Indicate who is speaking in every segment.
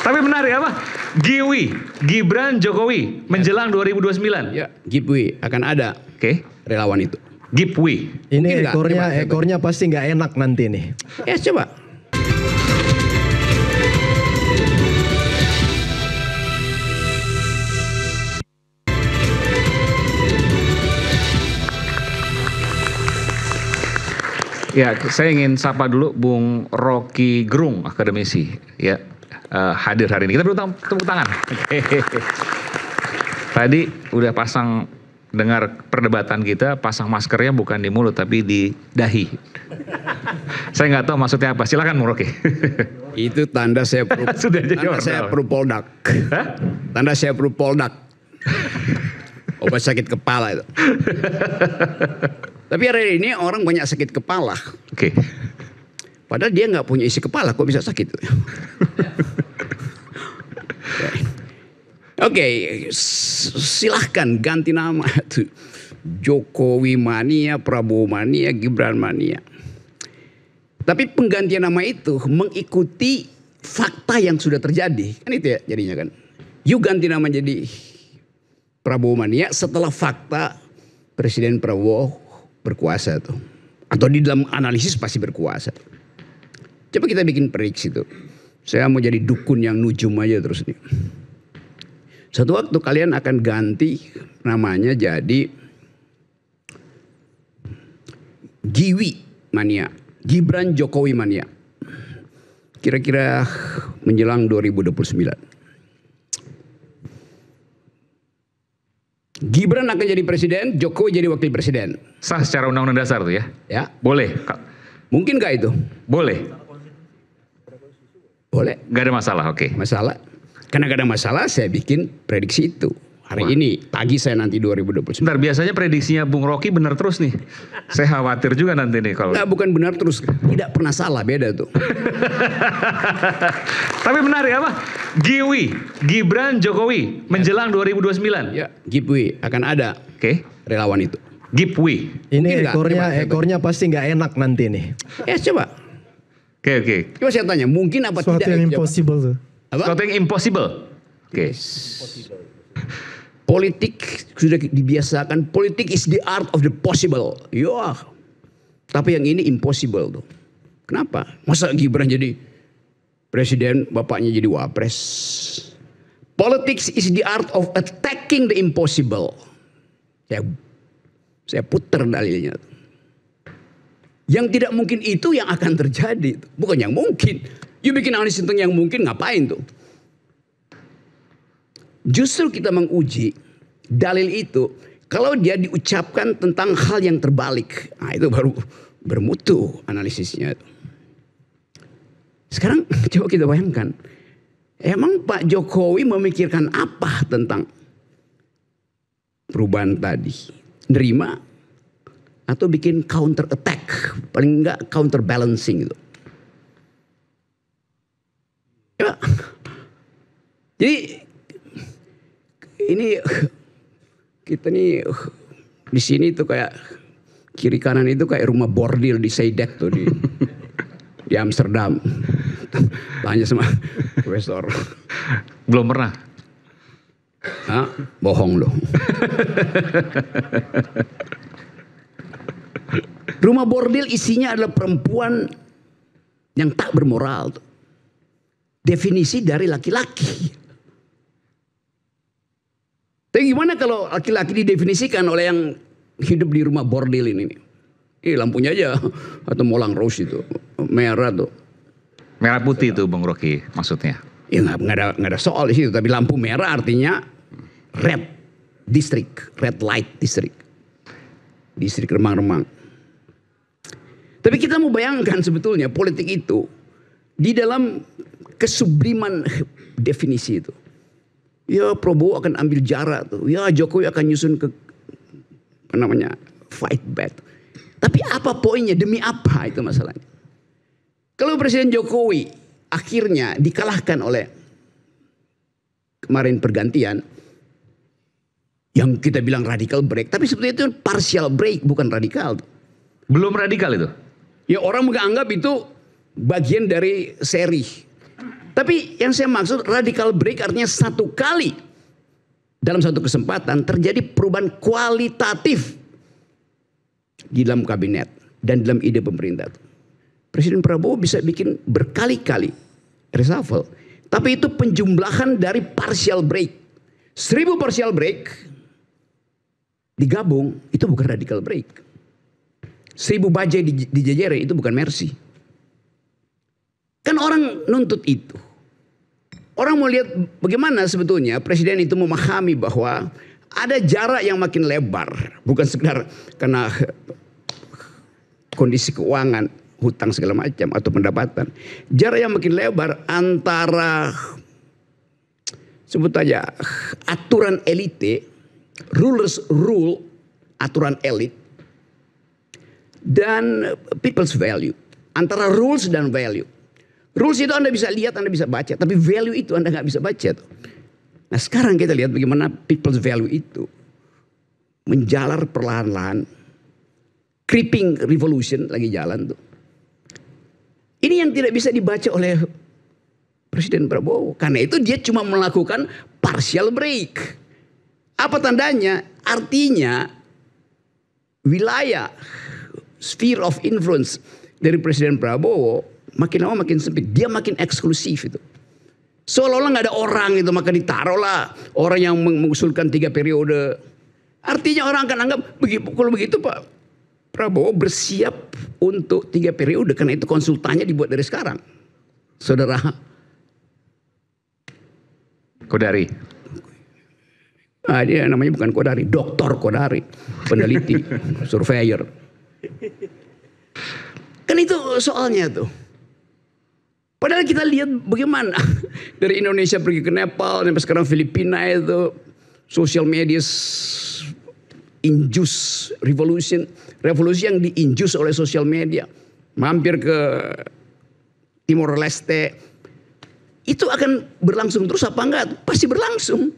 Speaker 1: Tapi menarik apa? Giwi, Gibran Jokowi menjelang 2029.
Speaker 2: Ya, Gipwi akan ada.
Speaker 1: Oke.
Speaker 2: Relawan itu.
Speaker 1: Gipwi.
Speaker 3: Ini ekornya pasti nggak enak nanti nih.
Speaker 2: Ya coba.
Speaker 1: Ya, saya ingin sapa dulu Bung Rocky Gerung, akademisi. Ya, hadir hari ini. Kita beri tepuk tangan. Tadi udah pasang, dengar perdebatan kita, pasang maskernya bukan di mulut tapi di dahi. Saya nggak tahu maksudnya apa. Silakan Bung Rocky.
Speaker 2: Itu tanda saya perlu poldak. Tanda saya perlu poldak. Obat sakit kepala itu. Tapi hari ini orang banyak sakit kepala.
Speaker 1: Oke.
Speaker 2: Padahal dia nggak punya isi kepala, kok bisa sakit? Oke, silahkan ganti nama tuh. Jokowi mania, Prabowo mania, Gibran mania. Tapi penggantian nama itu mengikuti fakta yang sudah terjadi. Kan itu ya jadinya kan. Yuk ganti nama jadi Prabowo mania setelah fakta Presiden Prabowo berkuasa tuh. Atau di dalam analisis pasti berkuasa. Coba kita bikin prediksi tuh. Saya mau jadi dukun yang nujum aja terus nih. Satu waktu kalian akan ganti namanya jadi Giwi mania, Gibran Jokowi mania. Kira-kira menjelang 2029. Gibran akan jadi presiden, Jokowi jadi wakil presiden.
Speaker 1: Sah secara undang-undang dasar tuh ya?
Speaker 2: Ya.
Speaker 1: Boleh.
Speaker 2: Mungkin gak itu?
Speaker 1: Boleh.
Speaker 2: Boleh.
Speaker 1: Gak ada masalah, oke.
Speaker 2: Masalah. Karena gak ada masalah saya bikin prediksi itu. Hari ini, pagi saya nanti 2029.
Speaker 1: Sebentar, biasanya prediksinya Bung Rocky benar terus nih. Saya khawatir juga nanti nih kalau.
Speaker 2: Nggak, bukan benar terus. Tidak pernah salah, beda tuh.
Speaker 1: Tapi menarik apa? Giwi, Gibran Jokowi menjelang 2029.
Speaker 2: Ya, Gipwi akan ada.
Speaker 1: Oke.
Speaker 2: Relawan itu.
Speaker 1: Gipwi.
Speaker 3: Ini ekornya pasti nggak enak nanti nih.
Speaker 2: Ya coba.
Speaker 1: Oke.
Speaker 2: Coba saya tanya, mungkin apa
Speaker 4: Suatu
Speaker 2: tidak?
Speaker 4: yang impossible tuh.
Speaker 2: Apa?
Speaker 1: Sesuatu yang impossible. Oke.
Speaker 2: Politik sudah dibiasakan, politik is the art of the possible. Ya. Tapi yang ini impossible tuh. Kenapa? Masa Gibran jadi presiden, bapaknya jadi wapres? Politics is the art of attacking the impossible. Saya putar dalilnya. Yang tidak mungkin itu yang akan terjadi. Bukan yang mungkin. You bikin analisis tentang yang mungkin, ngapain tuh? Justru kita menguji dalil itu kalau dia diucapkan tentang hal yang terbalik. Nah itu baru bermutu analisisnya. Sekarang coba kita bayangkan. Emang Pak Jokowi memikirkan apa tentang perubahan tadi? Nerima atau bikin counter attack? Paling enggak counter balancing gitu. Ya. Jadi ini kita nih di sini tuh kayak kiri kanan itu kayak rumah bordil di Seidek tuh di Amsterdam. Tanya sama profesor.
Speaker 1: Belum pernah.
Speaker 2: Hah? Bohong loh. Rumah bordil isinya adalah perempuan yang tak bermoral. Definisi dari laki-laki. Tapi gimana kalau laki-laki didefinisikan oleh yang hidup di rumah bordil ini? Lampunya aja atau molang rose itu merah tuh.
Speaker 1: Merah putih itu Bung Rocky maksudnya.
Speaker 2: Ya nggak ada soal di situ. Tapi lampu merah artinya red district, red light district, distrik remang-remang. Tapi kita mau bayangkan sebetulnya politik itu di dalam kesubliman definisi itu. Ya Prabowo akan ambil jarak tuh. Ya Jokowi akan nyusun ke apa namanya fight back. Tapi apa poinnya? Demi apa itu masalahnya? Kalau Presiden Jokowi akhirnya dikalahkan oleh kemarin pergantian yang kita bilang radical break, tapi sebetulnya itu partial break bukan radikal.
Speaker 1: Belum radikal itu.
Speaker 2: Ya orang menganggap itu bagian dari seri. Tapi yang saya maksud radical break artinya satu kali dalam satu kesempatan terjadi perubahan kualitatif di dalam kabinet dan dalam ide pemerintah. Presiden Prabowo bisa bikin berkali-kali reshuffle. Tapi itu penjumlahan dari partial break. 1000 partial break digabung itu bukan radical break. 1000 bajai dijejere itu bukan mercy. Kan orang nuntut itu. Orang mau lihat bagaimana sebetulnya presiden itu memahami bahwa ada jarak yang makin lebar. Bukan sekedar karena kondisi keuangan, hutang segala macam atau pendapatan. Jarak yang makin lebar antara sebut aja aturan elite, rulers rule, aturan elit, dan people's value. Antara rules dan value. Rules itu Anda bisa lihat, Anda bisa baca. Tapi value itu Anda nggak bisa baca. Nah sekarang kita lihat bagaimana people's value itu menjalar perlahan-lahan. Creeping revolution lagi jalan tuh. Ini yang tidak bisa dibaca oleh Presiden Prabowo. Karena itu dia cuma melakukan partial break. Apa tandanya? Artinya wilayah sphere of influence dari Presiden Prabowo makin lama makin sempit. Dia makin eksklusif itu. Seolah-olah gak ada orang itu, maka ditaruhlah orang yang mengusulkan 3 periode. Artinya orang akan anggap kalau begitu Pak Prabowo bersiap untuk 3 periode. Karena itu konsultannya dibuat dari sekarang. Saudara
Speaker 1: Kodari.
Speaker 2: Dia namanya bukan Kodari, Doktor Kodari, peneliti, surveyor. Kan itu soalnya tuh. Padahal kita lihat bagaimana dari Indonesia pergi ke Nepal sampai sekarang Filipina itu social media induce revolusi yang diinjus oleh social media. Mampir ke Timor Leste. Itu akan berlangsung terus apa enggak? Pasti berlangsung.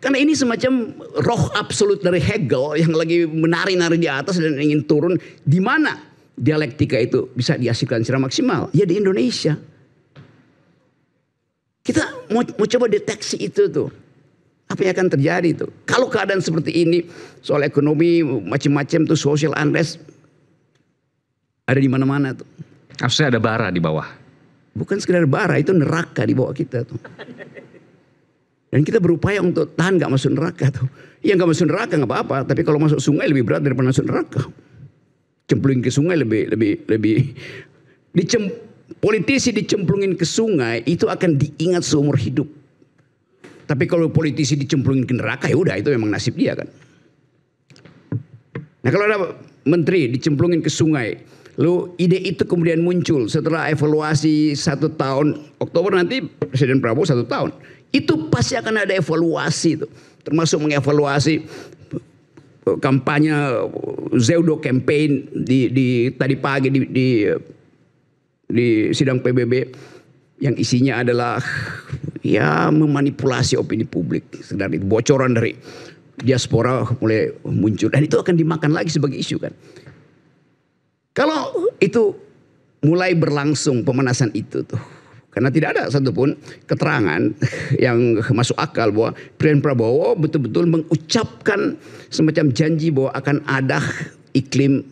Speaker 2: Karena ini semacam roh absolut dari Hegel yang lagi menari-nari di atas dan ingin turun. Di mana dialektika itu bisa dihasilkan secara maksimal? Ya di Indonesia. Kita mau coba deteksi itu tuh. Apa yang akan terjadi tuh? Kalau keadaan seperti ini, soal ekonomi macam-macam tuh, social unrest ada di mana-mana tuh.
Speaker 1: Harusnya ada bara di bawah.
Speaker 2: Bukan sekedar bara, itu neraka di bawah kita tuh. Dan kita berupaya untuk tahan gak masuk neraka tuh. Ya gak masuk neraka gak apa-apa, tapi kalau masuk sungai lebih berat daripada masuk neraka. Cemplungin ke sungai lebih politisi dicemplungin ke sungai itu akan diingat seumur hidup. Tapi kalau politisi dicemplungin ke neraka ya udah itu memang nasib dia kan. Nah kalau ada menteri dicemplungin ke sungai, lalu ide itu kemudian muncul setelah evaluasi 1 tahun, Oktober nanti Presiden Prabowo 1 tahun. Itu pasti akan ada evaluasi itu, termasuk mengevaluasi kampanye pseudo campaign di tadi pagi di sidang PBB yang isinya adalah ya memanipulasi opini publik. Sekedar itu bocoran dari diaspora mulai muncul dan itu akan dimakan lagi sebagai isu kan. Kalau itu mulai berlangsung pemanasan itu tuh, karena tidak ada satupun keterangan yang masuk akal bahwa Presiden Prabowo betul-betul mengucapkan semacam janji bahwa akan ada iklim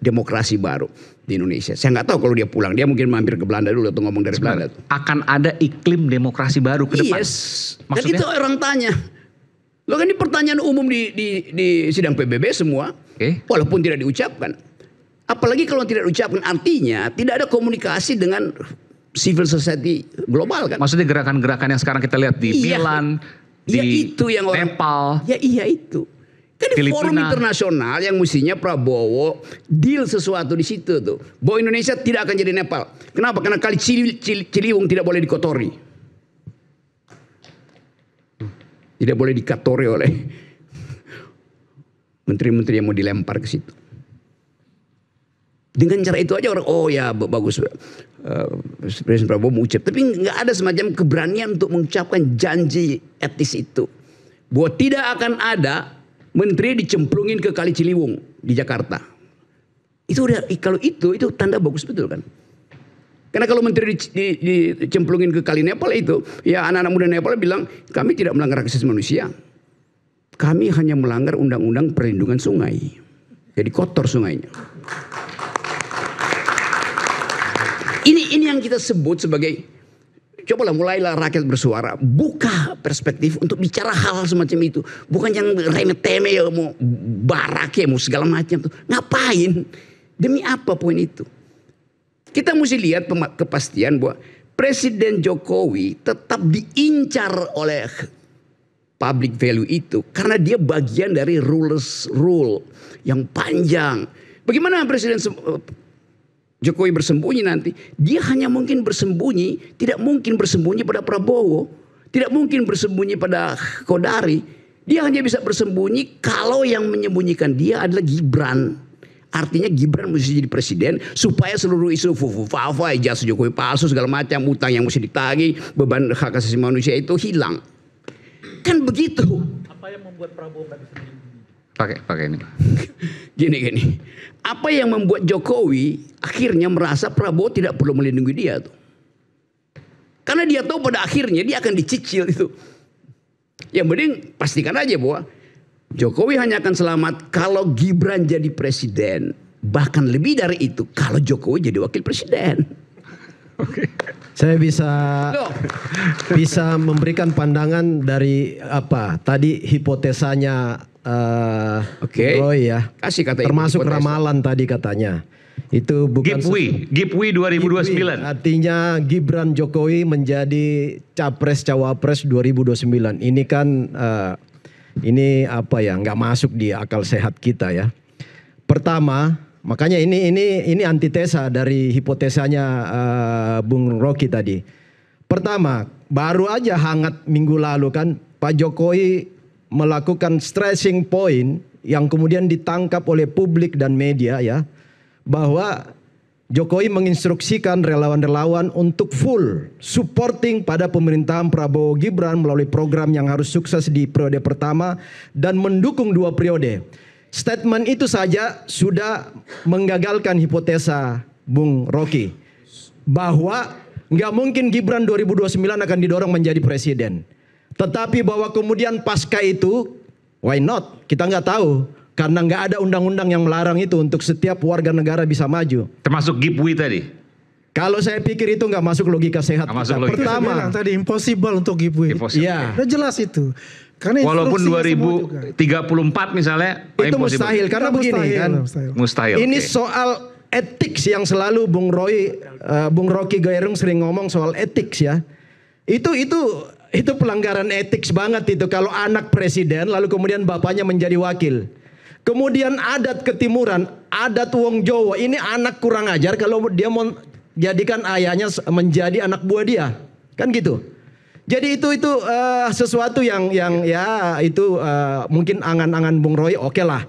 Speaker 2: demokrasi baru di Indonesia. Saya nggak tahu kalau dia pulang, dia mungkin mampir ke Belanda dulu atau ngomong dari Belanda.
Speaker 1: Akan ada iklim demokrasi baru ke depan.
Speaker 2: Yes. Dan itu orang tanya. Loh kan ini pertanyaan umum di sidang PBB semua, walaupun tidak diucapkan. Apalagi kalau tidak diucapkan artinya tidak ada komunikasi dengan civil society global kan.
Speaker 1: Maksudnya gerakan-gerakan yang sekarang kita lihat di Milan, di
Speaker 2: itu yang
Speaker 1: Nepal.
Speaker 2: Ya iya itu. Kan di forum internasional yang mestinya Prabowo deal sesuatu di situ tuh. Bahwa Indonesia tidak akan jadi Nepal. Kenapa? Karena kali Ciliwung tidak boleh dikotori. Tidak boleh dikotori oleh menteri-menteri yang mau dilempar ke situ. Dengan cara itu aja orang, oh ya bagus Presiden Prabowo mengucap. Tapi nggak ada semacam keberanian untuk mengucapkan janji etis itu. Bahwa tidak akan ada menteri dicemplungin ke Kali Ciliwung di Jakarta. Itu udah, kalau itu tanda bagus betul kan. Karena kalau menteri dicemplungin ke kali Nepal itu, ya anak-anak muda Nepal bilang, kami tidak melanggar hak asasi manusia. Kami hanya melanggar undang-undang perlindungan sungai. Jadi kotor sungainya. Ini yang kita sebut sebagai, cobalah mulailah rakyat bersuara, buka perspektif untuk bicara hal semacam itu, bukan yang remeh-temeh ya, mau barak ya, mau segala macam tuh. Ngapain? Demi apa poin itu? Kita mesti lihat kepastian bahwa Presiden Jokowi tetap diincar oleh public value itu karena dia bagian dari rule yang panjang. Bagaimana Presiden Jokowi bersembunyi nanti? Dia hanya mungkin bersembunyi, tidak mungkin bersembunyi pada Prabowo, tidak mungkin bersembunyi pada Kodari. Dia hanya bisa bersembunyi kalau yang menyembunyikan dia adalah Gibran. Artinya Gibran mesti jadi presiden supaya seluruh isu fufu-fafa, ijazah Jokowi palsu segala macam, utang yang mesti ditagih, beban hak asasi manusia itu hilang. Kan begitu.
Speaker 4: Apa yang membuat Prabowo nggak bisa
Speaker 1: Pakai ini.
Speaker 2: Gini. Apa yang membuat Jokowi akhirnya merasa Prabowo tidak perlu melindungi dia tuh? Karena dia tahu pada akhirnya dia akan dicicil itu. Yang penting pastikan aja bahwa Jokowi hanya akan selamat kalau Gibran jadi presiden. Bahkan lebih dari itu kalau Jokowi jadi wakil presiden.
Speaker 1: Oke.
Speaker 3: Saya bisa memberikan pandangan dari apa tadi hipotesanya Roy ya.
Speaker 2: Kasih kata
Speaker 3: termasuk
Speaker 2: hipotesa.
Speaker 3: Ramalan tadi katanya. Itu bukan
Speaker 1: Gipwi 2029.
Speaker 3: Artinya Gibran Jokowi menjadi capres cawapres 2029. Ini kan ini apa ya, nggak masuk di akal sehat kita ya. Pertama, makanya ini antitesa dari hipotesanya Bung Rocky tadi. Pertama, baru aja hangat minggu lalu kan Pak Jokowi melakukan stressing point yang kemudian ditangkap oleh publik dan media ya, bahwa Jokowi menginstruksikan relawan-relawan untuk full supporting pada pemerintahan Prabowo Gibran melalui program yang harus sukses di periode pertama dan mendukung 2 periode. Statement itu saja sudah menggagalkan hipotesa Bung Rocky bahwa nggak mungkin Gibran 2029 akan didorong menjadi presiden. Tetapi bahwa kemudian pasca itu, why not? Kita nggak tahu. Karena nggak ada undang-undang yang melarang itu untuk setiap warga negara bisa maju.
Speaker 1: Termasuk Gipwi tadi.
Speaker 3: Kalau saya pikir itu nggak masuk logika sehat.
Speaker 1: Nggak masuk logika.
Speaker 3: Pertama,
Speaker 4: tadi impossible untuk Gipwi.
Speaker 3: Iya.
Speaker 4: Udah jelas itu. Karena
Speaker 1: walaupun
Speaker 4: instruksinya
Speaker 1: 2034 misalnya
Speaker 3: itu mustahil karena begini kan.
Speaker 1: Mustahil.
Speaker 3: Ini
Speaker 1: Oke.
Speaker 3: soal etik yang selalu Bung Rocky Gerung sering ngomong soal etik ya. Itu pelanggaran etik banget itu kalau anak presiden lalu kemudian bapaknya menjadi wakil. Kemudian adat ketimuran, adat wong Jawa, ini anak kurang ajar kalau dia mau jadikan ayahnya menjadi anak buah dia. Kan gitu. Jadi itu sesuatu yang ya itu mungkin angan-angan Bung Roy oke lah.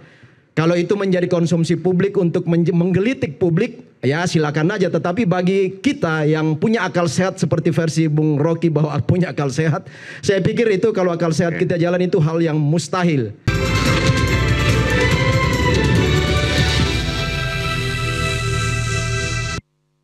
Speaker 3: Kalau itu menjadi konsumsi publik untuk menggelitik publik, ya silakan aja. Tetapi bagi kita yang punya akal sehat seperti versi Bung Rocky bahwa punya akal sehat, saya pikir itu kalau akal sehat kita jalan itu hal yang mustahil.